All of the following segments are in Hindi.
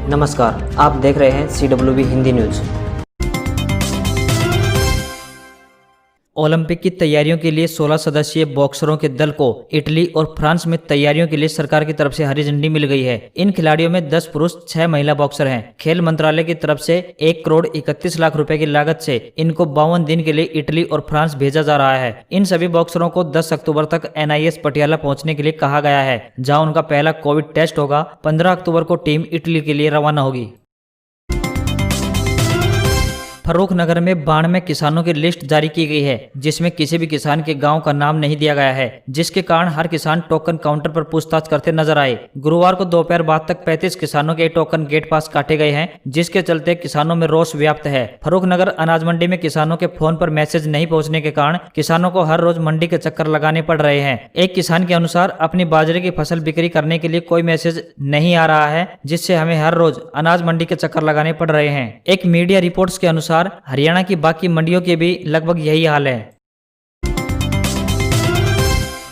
नमस्कार, आप देख रहे हैं CWB हिंदी न्यूज। ओलंपिक की तैयारियों के लिए 16 सदस्यीय बॉक्सरों के दल को इटली और फ्रांस में तैयारियों के लिए सरकार की तरफ से हरी झंडी मिल गई है। इन खिलाड़ियों में 10 पुरुष 6 महिला बॉक्सर हैं। खेल मंत्रालय की तरफ से 1 करोड़ 31 लाख रुपए की लागत से इनको 52 दिन के लिए इटली और फ्रांस भेजा जा रहा है। इन सभी बॉक्सरों को 10 अक्टूबर तक NIS पटियाला पहुंचने के लिए कहा गया है, जहां उनका पहला कोविड टेस्ट होगा। 15 अक्टूबर को टीम इटली के लिए रवाना होगी। फर्रुखनगर में बाढ़ में किसानों की लिस्ट जारी की गई है, जिसमें किसी भी किसान के गांव का नाम नहीं दिया गया है, जिसके कारण हर किसान टोकन काउंटर पर पूछताछ करते नजर आए। गुरुवार को दोपहर बाद तक 35 किसानों के टोकन गेट पास काटे गए हैं, जिसके चलते किसानों में रोष व्याप्त है। फर्रुखनगर अनाज मंडी में किसानों के फोन पर मैसेज नहीं पहुंचने के कारण किसानों को हर रोज मंडी के चक्कर लगाने पड़ रहे हैं। एक किसान के अनुसार अपनी बाजरे की फसल बिक्री करने के लिए कोई मैसेज नहीं आ रहा है, जिससे हमें हर रोज अनाज मंडी के चक्कर लगाने पड़ रहे हैं। एक मीडिया रिपोर्ट्स के अनुसार हरियाणा की बाकी मंडियों के भी लगभग यही हाल है।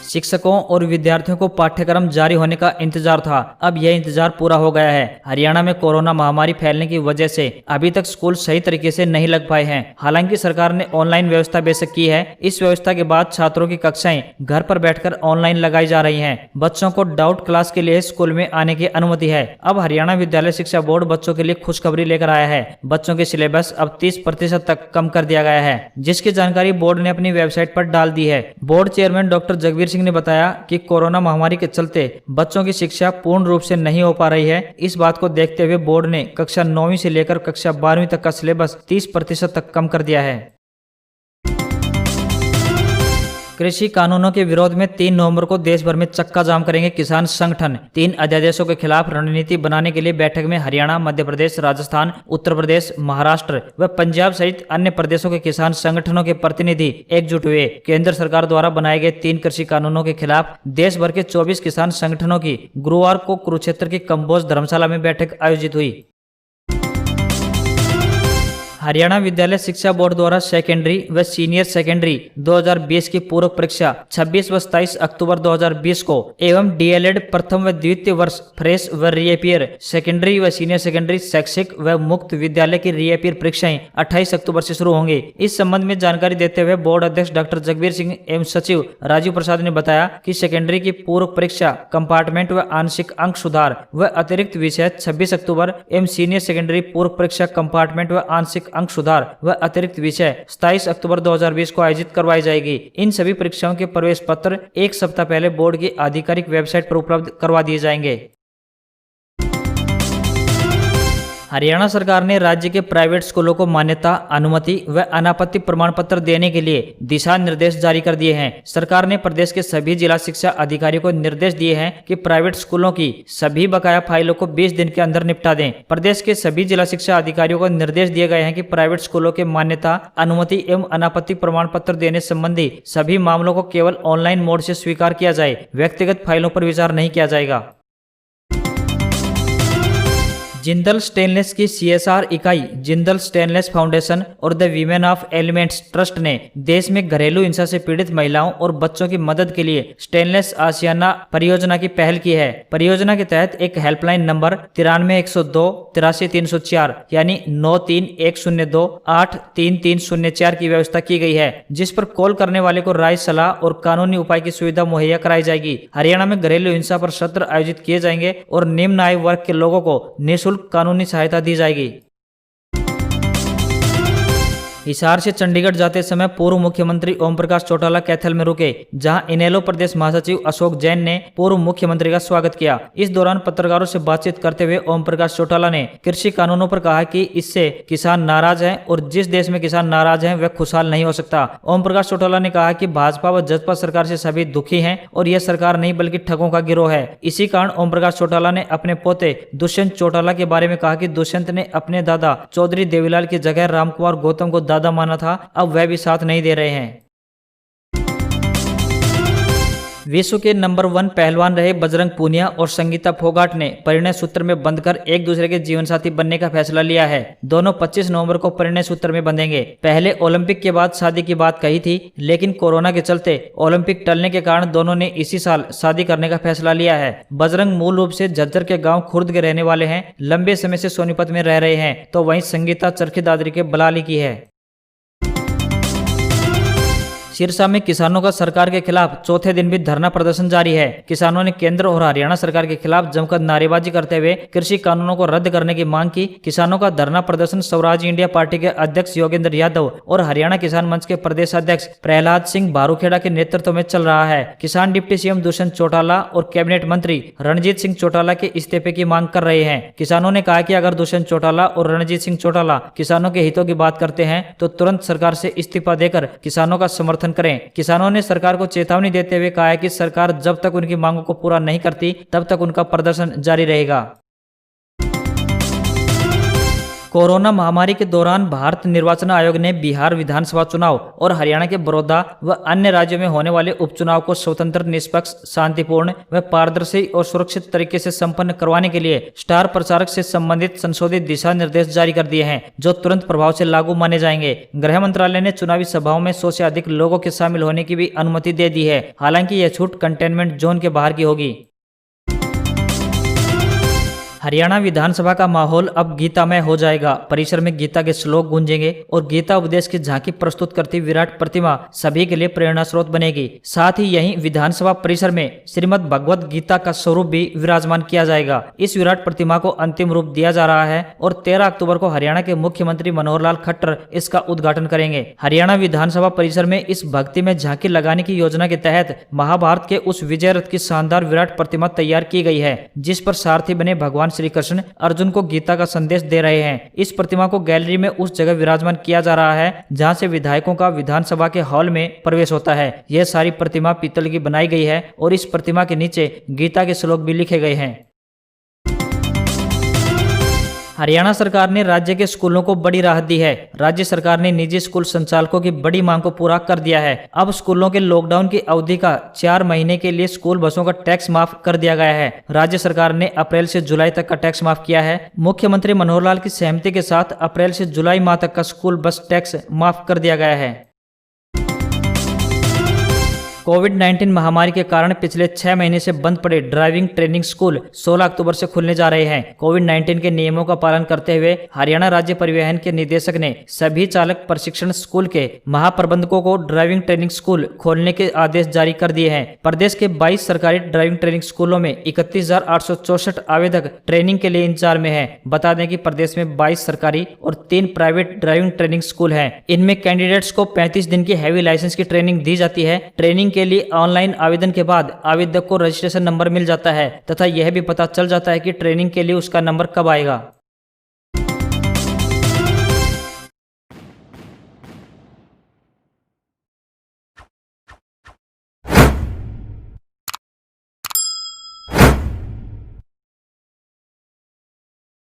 शिक्षकों और विद्यार्थियों को पाठ्यक्रम जारी होने का इंतजार था, अब यह इंतजार पूरा हो गया है। हरियाणा में कोरोना महामारी फैलने की वजह से अभी तक स्कूल सही तरीके से नहीं लग पाए हैं। हालांकि सरकार ने ऑनलाइन व्यवस्था बेशक की है। इस व्यवस्था के बाद छात्रों की कक्षाएं घर पर बैठकर ऑनलाइन लगाई जा रही हैं। बच्चों को डाउट क्लास के लिए स्कूल में आने की अनुमति है। अब हरियाणा विद्यालय शिक्षा बोर्ड बच्चों के लिए खुशखबरी लेकर आया है। बच्चों के सिलेबस अब 30% तक कम कर दिया गया है, जिसकी जानकारी बोर्ड ने अपनी वेबसाइट पर डाल दी है। Board chairman doctor Jagveer Singh ने बताया कि कोरोना महामारी के चलते बच्चों की शिक्षा पूर्ण रूप से नहीं हो पा रही है। इस बात को देखते हुए बोर्ड ने कक्षा 9वीं से लेकर कक्षा 12वीं तक का सिलेबस 30% तक कम कर दिया है। कृषि कानूनों के विरोध में 3 नवंबर को देश भर में चक्का जाम करेंगे किसान संगठन। 3 अध्यादेशों के खिलाफ रणनीति बनाने के लिए बैठक में हरियाणा, मध्य प्रदेश, राजस्थान, उत्तर प्रदेश, महाराष्ट्र व पंजाब सहित अन्य प्रदेशों के किसान संगठनों के प्रतिनिधि एकजुट हुए। केंद्र सरकार द्वारा बनाए गए 3 कृषि कानूनों के खिलाफ देश भर के 24 किसान संगठनों की गुरुवार को कुरुक्षेत्र की कंबोज धर्मशाला में बैठक आयोजित हुई। हरियाणा विद्यालय शिक्षा बोर्ड द्वारा सेकेंडरी व सीनियर सेकेंडरी 2020 की पूरक परीक्षा 26 व 27 अक्टूबर 2020 को एवं DLED प्रथम व द्वितीय वर्ष फ्रेश व रीअपियर सेकेंडरी व सीनियर सेकेंडरी शैक्षिक व मुक्त विद्यालय की रीअपियर परीक्षाएं 28 अक्टूबर से शुरू होंगी। इस संबंध में जानकारी देते हुए बोर्ड अध्यक्ष डॉक्टर जगवीर सिंह एवं सचिव राजीव प्रसाद ने बताया कि सेकेंडरी की पूरक परीक्षा कंपार्टमेंट व आंशिक अंक सुधार व अतिरिक्त विषय 26 अक्टूबर एवं सीनियर सेकेंडरी पूरक परीक्षा कंपार्टमेंट व आंशिक अंक सुधार व अतिरिक्त विषय 27 अक्टूबर 2020 को आयोजित करवाई जाएगी। इन सभी परीक्षाओं के प्रवेश पत्र 1 सप्ताह पहले बोर्ड की आधिकारिक वेबसाइट पर उपलब्ध करवा दिए जाएंगे। हरियाणा सरकार ने राज्य के प्राइवेट स्कूलों को मान्यता, अनुमति व अनापत्ति प्रमाण पत्र देने के लिए दिशा निर्देश जारी कर दिए हैं। सरकार ने प्रदेश के सभी जिला शिक्षा अधिकारियों को निर्देश दिए हैं कि प्राइवेट स्कूलों की सभी बकाया फाइलों को 20 दिन के अंदर निपटा दें। प्रदेश के सभी जिला शिक्षा अधिकारियों को निर्देश दिए गए हैं कि प्राइवेट स्कूलों के मान्यता, अनुमति एवं अनापत्ति प्रमाण पत्र देने संबंधी सभी मामलों को केवल ऑनलाइन मोड से स्वीकार किया जाए, व्यक्तिगत फाइलों पर विचार नहीं किया जाएगा। जिंदल स्टेनलेस की CSR इकाई जिंदल स्टेनलेस फाउंडेशन और the women of elements trust ने देश में घरेलू हिंसा से पीड़ित महिलाओं और बच्चों की मदद के लिए स्टेनलेस आशियाना परियोजना की पहल की है। परियोजना के तहत एक हेल्पलाइन नंबर 93 102 83 304 यानी 93 102 83304 की व्यवस्था की गई है, जिस पर कॉल करने वाले को राय, सलाह और कानूनी उपाय की सुविधा मुहैया कराई जाएगी। हरियाणा में घरेलू हिंसा पर सत्र आयोजित किए जाएंगे और निम्न आयु वर्ग के लोगों को निःशुल्क कानूनी सहायता दी जाएगी। हिसार से चंडीगढ़ जाते समय पूर्व मुख्यमंत्री ओम प्रकाश चौटाला कैथल में रुके, जहां इनेलो प्रदेश महासचिव अशोक जैन ने पूर्व मुख्यमंत्री का स्वागत किया। इस दौरान पत्रकारों से बातचीत करते हुए ओम प्रकाश चौटाला ने कृषि कानूनों पर कहा कि इससे किसान नाराज हैं और जिस देश में किसान नाराज हैं वह खुशहाल नहीं हो सकता। ओम प्रकाश चौटाला ने कहा कि भाजपा व जसपा सरकार से सभी दुखी हैं और यह सरकार नहीं बल्कि ठगों का गिरोह है। इसी कारण ओम प्रकाश चौटाला ने अपने पोते दुष्यंत चौटाला के बारे में कहा कि दुष्यंत ने अपने दादा चौधरी देवीलाल की जगह रामकुमार गौतम को दादा माना था, अब वह भी साथ नहीं दे रहे हैं। विश्व के नंबर 1 पहलवान रहे बजरंग पूनिया और संगीता फोगाट ने परिणय सूत्र में बंधकर एक दूसरे के जीवन साथी बनने का फैसला लिया है। दोनों 25 नवंबर को परिणय सूत्र में बंधेंगे। पहले ओलंपिक के बाद शादी की बात कही थी, लेकिन कोरोना के चलते ओलंपिक टलने के कारण दोनों ने इसी साल शादी करने का फैसला लिया है। बजरंग मूल रूप से झज्जर के गाँव खुर्द के रहने वाले हैं, लंबे समय से सोनीपत में रह रहे हैं, तो वहीं संगीता चरखी दादरी के बलाली की है। सिरसा में किसानों का सरकार के खिलाफ चौथे दिन भी धरना प्रदर्शन जारी है। किसानों ने केंद्र और हरियाणा सरकार के खिलाफ जमकर नारेबाजी करते हुए कृषि कानूनों को रद्द करने की मांग की। किसानों का धरना प्रदर्शन स्वराज इंडिया पार्टी के अध्यक्ष योगेंद्र यादव और हरियाणा किसान मंच के प्रदेश अध्यक्ष प्रहलाद सिंह बारूखेड़ा के नेतृत्व में चल रहा है। किसान डिप्टी सीएम दुष्यंत चौटाला और कैबिनेट मंत्री रणजीत सिंह चौटाला के इस्तीफे की मांग कर रहे हैं। किसानों ने कहा कि अगर दुष्यंत चौटाला और रणजीत सिंह चौटाला किसानों के हितों की बात करते हैं तो तुरंत सरकार से इस्तीफा देकर किसानों का समर्थन करें। किसानों ने सरकार को चेतावनी देते हुए कहा है कि सरकार जब तक उनकी मांगों को पूरा नहीं करती तब तक उनका प्रदर्शन जारी रहेगा। कोरोना महामारी के दौरान भारत निर्वाचन आयोग ने बिहार विधानसभा चुनाव और हरियाणा के बड़ौदा व अन्य राज्यों में होने वाले उपचुनाव को स्वतंत्र, निष्पक्ष, शांतिपूर्ण व पारदर्शी और सुरक्षित तरीके से संपन्न करवाने के लिए स्टार प्रचारक से संबंधित संशोधित दिशा निर्देश जारी कर दिए हैं, जो तुरंत प्रभाव से लागू माने जाएंगे। गृह मंत्रालय ने चुनावी सभाओं में 100 से अधिक लोगों के शामिल होने की भी अनुमति दे दी है। हालांकि यह छूट कंटेनमेंट जोन के बाहर की होगी। हरियाणा विधानसभा का माहौल अब गीतामय हो जाएगा। परिसर में गीता के श्लोक गूंजेंगे और गीता उपदेश की झांकी प्रस्तुत करती विराट प्रतिमा सभी के लिए प्रेरणा स्रोत बनेगी। साथ ही यहीं विधानसभा परिसर में श्रीमद् भगवत गीता का स्वरूप भी विराजमान किया जाएगा। इस विराट प्रतिमा को अंतिम रूप दिया जा रहा है और 13 अक्टूबर को हरियाणा के मुख्यमंत्री मनोहर लाल खट्टर इसका उद्घाटन करेंगे। हरियाणा विधानसभा परिसर में इस भक्ति में झांकी लगाने की योजना के तहत महाभारत के उस विजय रथ की शानदार विराट प्रतिमा तैयार की गई है, जिस पर सारथी बने भगवान श्री कृष्ण अर्जुन को गीता का संदेश दे रहे हैं। इस प्रतिमा को गैलरी में उस जगह विराजमान किया जा रहा है जहां से विधायकों का विधानसभा के हॉल में प्रवेश होता है। यह सारी प्रतिमा पीतल की बनाई गई है और इस प्रतिमा के नीचे गीता के श्लोक भी लिखे गए हैं। हरियाणा सरकार ने राज्य के स्कूलों को बड़ी राहत दी है। राज्य सरकार ने निजी स्कूल संचालकों की बड़ी मांग को पूरा कर दिया है। अब स्कूलों के लॉकडाउन की अवधि का 4 महीने के लिए स्कूल बसों का टैक्स माफ कर दिया गया है। राज्य सरकार ने अप्रैल से जुलाई तक का टैक्स माफ किया है। मुख्यमंत्री मनोहर लाल की सहमति के साथ अप्रैल से जुलाई माह तक का स्कूल बस टैक्स माफ कर दिया गया है। कोविड-19 महामारी के कारण पिछले 6 महीने से बंद पड़े ड्राइविंग ट्रेनिंग स्कूल 16 अक्टूबर से खुलने जा रहे हैं। कोविड-19 के नियमों का पालन करते हुए हरियाणा राज्य परिवहन के निदेशक ने सभी चालक प्रशिक्षण स्कूल के महाप्रबंधकों को ड्राइविंग ट्रेनिंग स्कूल खोलने के आदेश जारी कर दिए हैं। प्रदेश के 22 सरकारी ड्राइविंग ट्रेनिंग स्कूलों में 31,864 आवेदक ट्रेनिंग के लिए इंतजार में है। बता दें कि प्रदेश में 22 सरकारी और 3 प्राइवेट ड्राइविंग ट्रेनिंग स्कूल हैं। इनमें कैंडिडेट्स को 35 दिन की हैवी लाइसेंस की ट्रेनिंग दी जाती है। ट्रेनिंग के लिए ऑनलाइन आवेदन के बाद आवेदक को रजिस्ट्रेशन नंबर मिल जाता है तथा यह भी पता चल जाता है कि ट्रेनिंग के लिए उसका नंबर कब आएगा।